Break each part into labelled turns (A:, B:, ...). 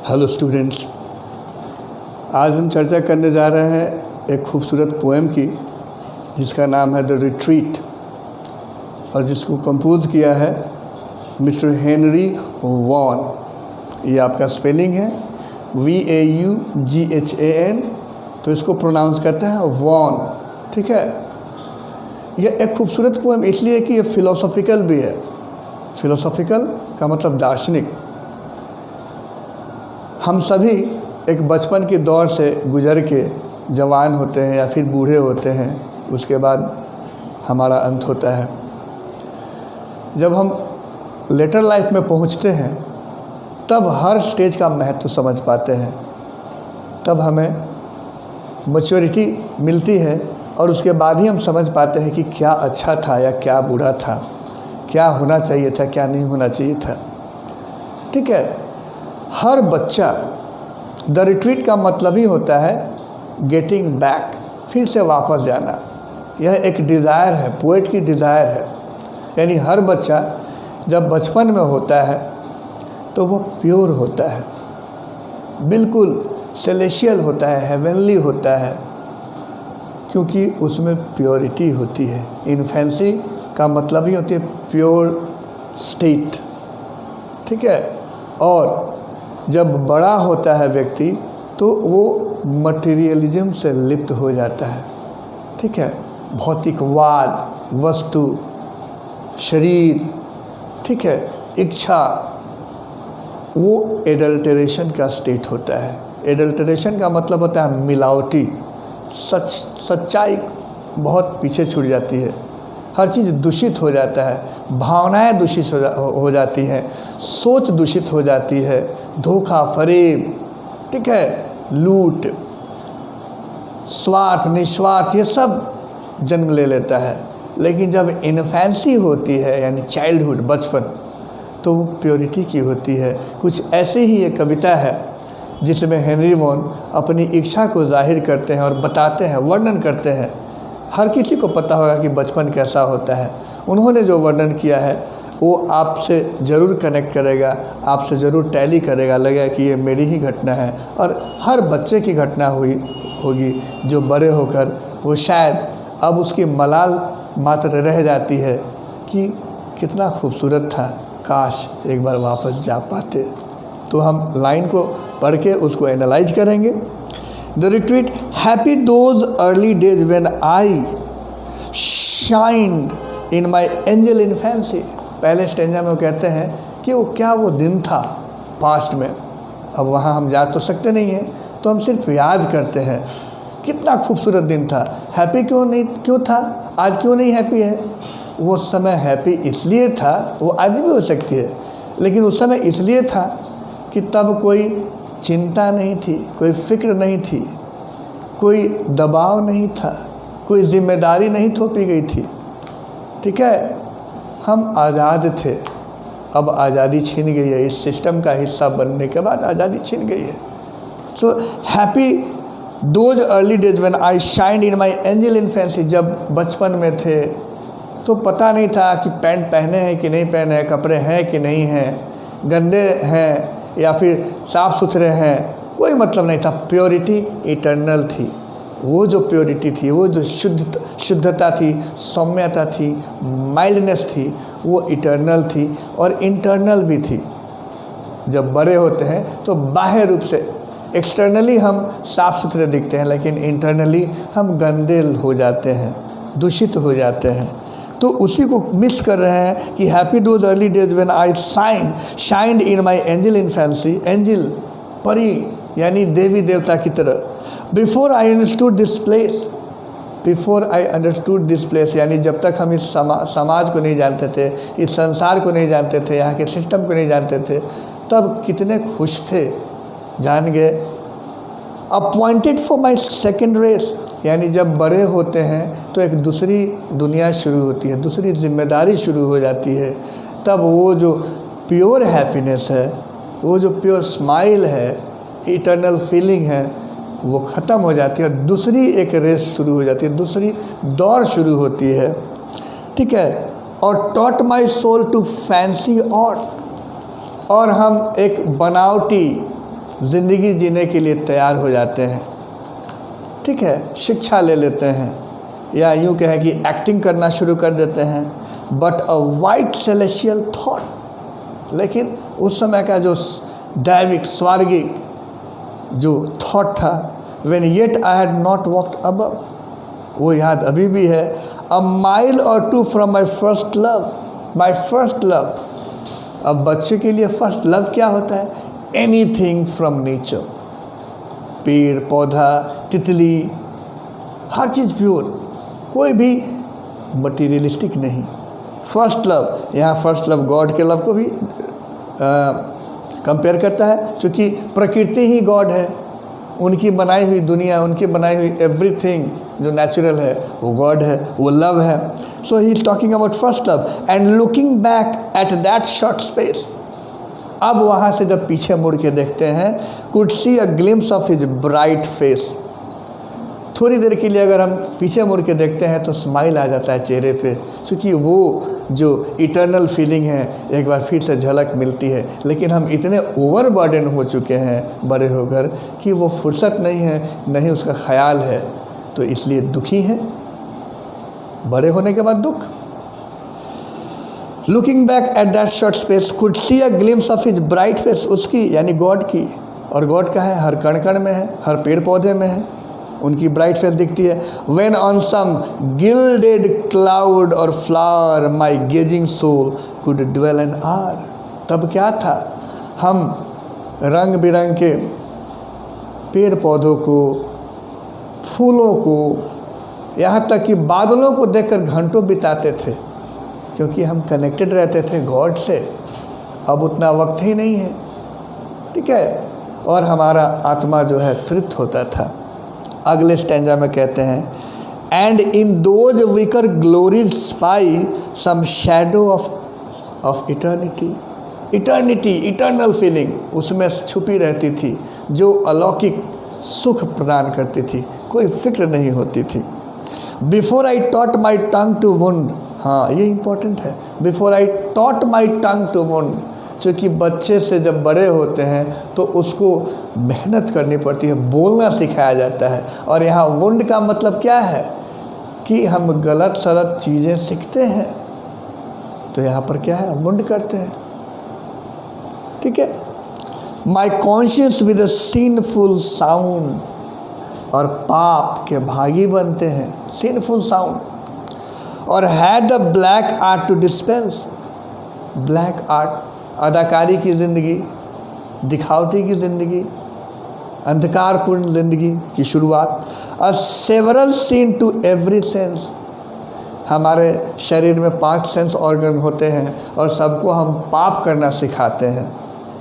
A: Hello students, आज हम चर्चा करने जा रहे हैं एक खूबसूरत पोएम की जिसका नाम है द रिट्रीट और जिसको कंपोज किया है मिस्टर हेनरी वॉन। ये आपका स्पेलिंग है VAUGHAN, तो इसको प्रोनाउंस करते हैं वॉन। ठीक है, यह एक खूबसूरत पोएम इसलिए कि ये फ़िलोसॉफ़िकल भी है। फ़िलोसॉफ़िकल का मतलब दार्शनिक। हम सभी एक बचपन के दौर से गुजर के जवान होते हैं या फिर बूढ़े होते हैं, उसके बाद हमारा अंत होता है। जब हम लेटर लाइफ में पहुंचते हैं तब हर स्टेज का महत्व समझ पाते हैं, तब हमें मैच्योरिटी मिलती है और उसके बाद ही हम समझ पाते हैं कि क्या अच्छा था या क्या बुरा था, क्या होना चाहिए था, क्या नहीं होना चाहिए था। ठीक है, हर बच्चा, द रिट्रीट का मतलब ही होता है गेटिंग बैक, फिर से वापस जाना। यह एक डिज़ायर है, पोएट की डिज़ायर है। यानी हर बच्चा जब बचपन में होता है तो वो प्योर होता है, बिल्कुल सेलेशियल होता है, हेवनली होता है, क्योंकि उसमें प्योरिटी होती है। इन्फेंसी का मतलब ही होती है प्योर स्टेट। ठीक है, और जब बड़ा होता है व्यक्ति तो वो मटेरियलिज्म से लिप्त हो जाता है। ठीक है, भौतिकवाद, वस्तु, शरीर, ठीक है, इच्छा, वो एडल्टरेशन का स्टेट होता है। एडल्टरेशन का मतलब होता है मिलावटी, सच्चाई बहुत पीछे छूट जाती है, हर चीज़ दूषित हो जाता है, भावनाएं दूषित हो जाती हैं, सोच दूषित हो जाती है, धोखा, फरेब, ठीक है, लूट, स्वार्थ, निस्वार्थ, ये सब जन्म ले लेता है। लेकिन जब इन्फेंसी होती है यानी चाइल्डहुड, बचपन, तो वो प्योरिटी की होती है। कुछ ऐसे ही एक कविता है जिसमें हेनरी वॉन अपनी इच्छा को जाहिर करते हैं और बताते हैं, वर्णन करते हैं। हर किसी को पता होगा कि बचपन कैसा होता है। उन्होंने जो वर्णन किया है वो आपसे ज़रूर कनेक्ट करेगा, आपसे ज़रूर टैली करेगा, लगेगा कि ये मेरी ही घटना है और हर बच्चे की घटना होगी जो बड़े होकर वो शायद अब उसकी मलाल मात्र रह जाती है कि कितना खूबसूरत था, काश एक बार वापस जा पाते। तो हम लाइन को पढ़ के उसको एनालाइज करेंगे। The retreat, happy those early days when I shined in my angel infancy. पहले स्टेंजा में वो कहते हैं कि वो क्या वो दिन था पास्ट में। अब वहाँ हम जा तो सकते नहीं हैं, तो हम सिर्फ याद करते हैं कितना खूबसूरत दिन था। हैप्पी क्यों था, आज क्यों नहीं हैप्पी है? वो समय हैप्पी इसलिए था, वो आज भी हो सकती है, लेकिन उस समय इसलिए था कि तब कोई चिंता नहीं थी, कोई फिक्र नहीं थी, कोई दबाव नहीं था, कोई जिम्मेदारी नहीं थोपी गई थी। ठीक है, हम आज़ाद थे। अब आज़ादी छिन गई है, इस सिस्टम का हिस्सा बनने के बाद आज़ादी छिन गई है। So happy those early days when I shined in my angel infancy. जब बचपन में थे तो पता नहीं था कि पैंट पहने हैं कि नहीं पहने हैं, कपड़े हैं कि नहीं हैं, गंदे हैं या फिर साफ़ सुथरे हैं, कोई मतलब नहीं था। प्योरिटी इटर्नल थी। वो जो प्योरिटी थी, वो जो शुद्धता थी, सौम्यता थी, माइल्डनेस थी, वो इटर्नल थी और इंटरनल भी थी। जब बड़े होते हैं तो बाह्य रूप से, एक्सटर्नली हम साफ़ सुथरे दिखते हैं, लेकिन इंटरनली हम गंदे हो जाते हैं, दूषित हो जाते हैं। तो उसी को मिस कर रहे हैं कि happy those early days when I shined in my angel infancy. Angel, परी, यानी देवी देवता की तरह। Before I understood this place, यानी जब तक हम इस समाज को नहीं जानते थे, इस संसार को नहीं जानते थे, यहाँ के सिस्टम को नहीं जानते थे, तब कितने खुश थे, जान गए। Appointed for my second race, यानी जब बड़े होते हैं तो एक दूसरी दुनिया शुरू होती है, दूसरी जिम्मेदारी शुरू हो जाती है। तब वो जो प्योर हैप्पीनेस है, वो जो प्योर स्माइल है, इटर्नल फीलिंग है, वो ख़त्म हो जाती है और दूसरी एक रेस शुरू हो जाती है, दूसरी दौड़ शुरू होती है। ठीक है, और taught my soul to fancy और हम एक बनावटी ज़िंदगी जीने के लिए तैयार हो जाते हैं, ठीक है, शिक्षा ले लेते हैं या यूँ कहें कि एक्टिंग करना शुरू कर देते हैं। But a white celestial thought, लेकिन उस समय का जो दैविक स्वर्गिक जो थॉट था, when yet I had not walked above, वो याद अभी भी है। A mile or two from my first love, my first love. अब बच्चे के लिए फर्स्ट लव क्या होता है? एनीथिंग फ्रॉम नेचर, पेड़ पौधा तितली, हर चीज़ प्योर, कोई भी मटीरियलिस्टिक नहीं। फर्स्ट लव, यहाँ फर्स्ट लव गॉड के लव को भी कंपेयर करता है, क्योंकि प्रकृति ही गॉड है, उनकी बनाई हुई दुनिया, उनकी बनाई हुई एवरीथिंग जो नेचुरल है वो गॉड है, वो लव है। So he is talking about first love and looking back at that short space. अब वहाँ से जब पीछे मुड़ के देखते हैं, could see a glimpse of his bright face. थोड़ी देर के लिए अगर हम पीछे मुड़ के देखते हैं तो स्माइल आ जाता है चेहरे पे, क्योंकि वो जो इटर्नल फीलिंग है एक बार फिर से झलक मिलती है। लेकिन हम इतने ओवरबर्डन हो चुके हैं बड़े होकर कि वो फुर्सत नहीं है, नहीं उसका ख्याल है, तो इसलिए दुखी हैं, बड़े होने के बाद दुख। Looking back at that short space could see a glimpse of his bright face, उसकी यानी गॉड की, और गॉड का है हर कण कण में है, हर पेड़ पौधे में है, उनकी ब्राइट फेस दिखती है। When on some gilded cloud or flower my gazing soul could dwell an hour, तब क्या था, हम रंग बिरंग के पेड़ पौधों को, फूलों को, यहाँ तक कि बादलों को देखकर घंटों बिताते थे, क्योंकि हम कनेक्टेड रहते थे गॉड से। अब उतना वक्त ही नहीं है, ठीक है, और हमारा आत्मा जो है तृप्त होता था। अगले स्टैंजा में कहते हैं, and in those weaker glories spy some shadow of eternity. Eternity, eternal feeling उसमें छुपी रहती थी, जो अलौकिक सुख प्रदान करती थी, कोई फिक्र नहीं होती थी। Before I taught my tongue to wound, हाँ ये इम्पोर्टेंट है, before I taught my tongue to wound, क्योंकि बच्चे से जब बड़े होते हैं तो उसको मेहनत करनी पड़ती है, बोलना सिखाया जाता है। और यहाँ वुंड का मतलब क्या है कि हम गलत सलत चीज़ें सीखते हैं, तो यहाँ पर क्या है, वुंड करते हैं, ठीक है। My conscious with a sinful sound, और पाप के भागी बनते हैं, सिनफुल साउंड। और had the black art to dispense, black art अदाकारी की ज़िंदगी, दिखावटी की ज़िंदगी, अंधकारपूर्ण ज़िंदगी की शुरुआत। A several sin to every sense, हमारे शरीर में 5 सेंस ऑर्गन होते हैं और सबको हम पाप करना सिखाते हैं।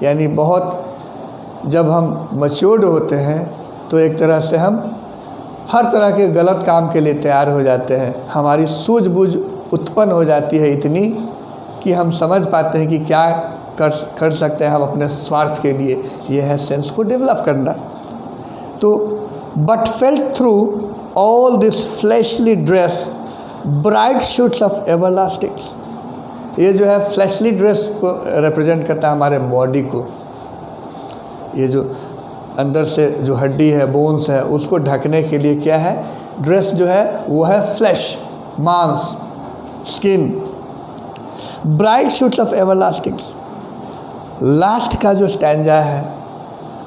A: यानी बहुत जब हम मैच्योर्ड होते हैं तो एक तरह से हम हर तरह के गलत काम के लिए तैयार हो जाते हैं, हमारी सूझबूझ उत्पन्न हो जाती है इतनी कि हम समझ पाते हैं कि क्या कर सकते हैं हम अपने स्वार्थ के लिए। ये है सेंस को डेवलप करना। तो but felt through all this fleshly dress bright shoots of everlastingness, ये जो है फ्लैशली ड्रेस को रिप्रेजेंट करता है, हमारे बॉडी को। ये जो अंदर से जो हड्डी है, बोन्स है, उसको ढकने के लिए क्या है, ड्रेस जो है वो है फ्लैश, मांस, skin. Bright shoots of everlastingness, last का जो स्टैंजा है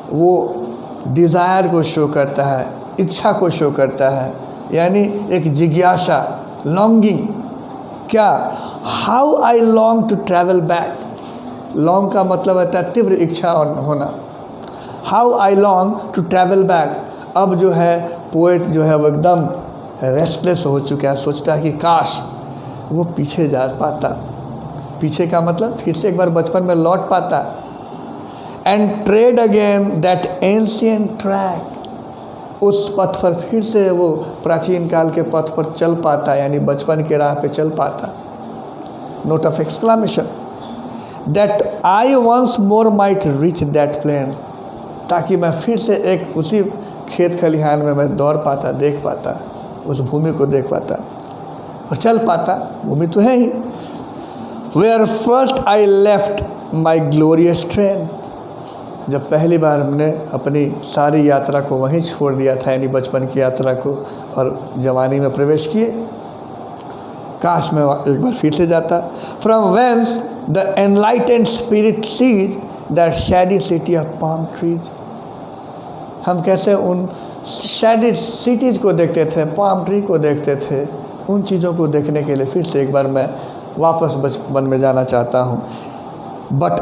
A: वो डिज़ायर को शो करता है, इच्छा को शो करता है, यानी एक जिज्ञासा, लॉन्गिंग। क्या, how I long to travel back, long का मतलब होता है तीव्र इच्छा होना। How I long to travel back, अब जो है पोएट जो है वो एकदम रेस्टलेस हो चुका है, सोचता है कि काश वो पीछे जा पाता, पीछे का मतलब फिर से एक बार बचपन में लौट पाता। And trade again that ancient track, उस पथ पर फिर से वो प्राचीन काल के पथ पर चल पाता, यानी बचपन के राह पे चल पाता। Note of exclamation, that I once more might reach that plain, ताकि मैं फिर से एक उसी खेत खलिहान में मैं दौड़ पाता, देख पाता, उस भूमि को देख पाता और चल पाता, भूमि तो है ही। Where first I left my glorious train, जब पहली बार हमने अपनी सारी यात्रा को वहीं छोड़ दिया था, यानी बचपन की यात्रा को, और जवानी में प्रवेश किए। काश मैं एक बार फिर से जाता। From whence the enlightened spirit sees that shady city of palm trees. हम कैसे उन शैडी सिटीज़ को देखते थे, पाम ट्री को देखते थे, उन चीज़ों को देखने के लिए फिर से एक बार मैं वापस बचपन में जाना चाहता हूँ। बट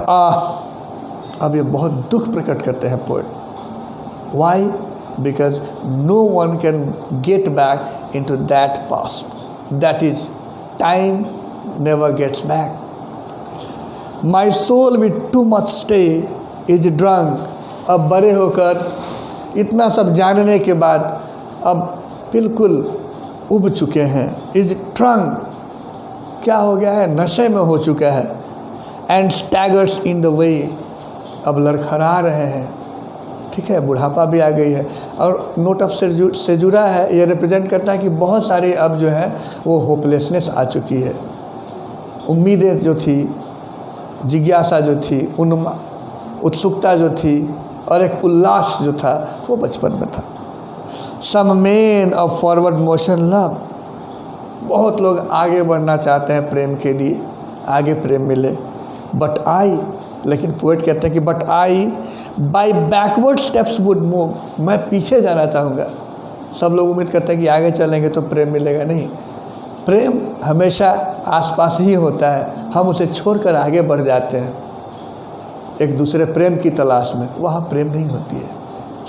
A: अब ये बहुत दुख प्रकट करते हैं poet. Why? Because no one can get back into that past, that is time never gets back. My soul with too much stay is drunk. अब बड़े होकर इतना सब जानने के बाद अब बिल्कुल उब चुके हैं। इज ट्रंक, क्या हो गया है? नशे में हो चुका है। एंड स्टैगर्स इन द वे, अब लड़खड़ा रहे हैं। ठीक है, बुढ़ापा भी आ गई है। और नोट ऑफ से जुड़ा है, ये रिप्रेजेंट करता है कि बहुत सारी अब जो है वो होपलेसनेस आ चुकी है। उम्मीदें जो थी, जिज्ञासा जो थी, उत्सुकता जो थी, और एक उल्लास जो था वो बचपन में था। Some men of forward motion love, बहुत लोग आगे बढ़ना चाहते हैं प्रेम के लिए, आगे प्रेम मिले। बट आई, लेकिन पोएट कहते हैं कि but I by backward steps would move, मैं पीछे जाना चाहूँगा। सब लोग उम्मीद करते हैं कि आगे चलेंगे तो प्रेम मिलेगा, नहीं। प्रेम हमेशा आसपास ही होता है, हम उसे छोड़कर आगे बढ़ जाते हैं एक दूसरे प्रेम की तलाश में, वहाँ प्रेम नहीं होती है।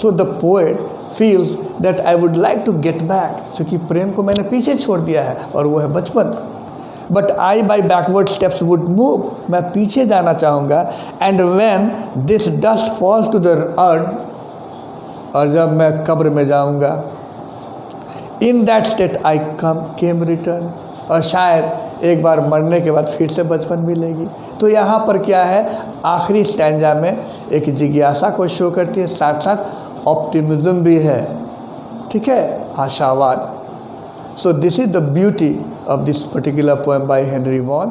A: So the poet feels that I would like to get back, क्योंकि प्रेम को मैंने पीछे छोड़ दिया है और वो है बचपन। But I by backward steps would move, मैं पीछे जाना चाहूँगा। And when this dust falls to the earth, और जब मैं कब्र में जाऊँगा, in that state I came return, और शायद एक बार मरने के बाद फिर से बचपन मिलेगी। तो यहाँ पर क्या है, आखिरी स्टैंजा में एक जिज्ञासा को शो करती है, साथ साथ ऑप्टिमिज्म भी है। ठीक है, आशावाद। So this is the beauty of this particular poem by Henry Vaughan,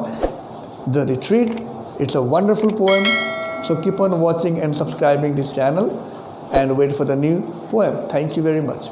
A: The Retreat. It's a wonderful poem. So keep on watching and subscribing this channel and wait for the new poem. Thank you very much.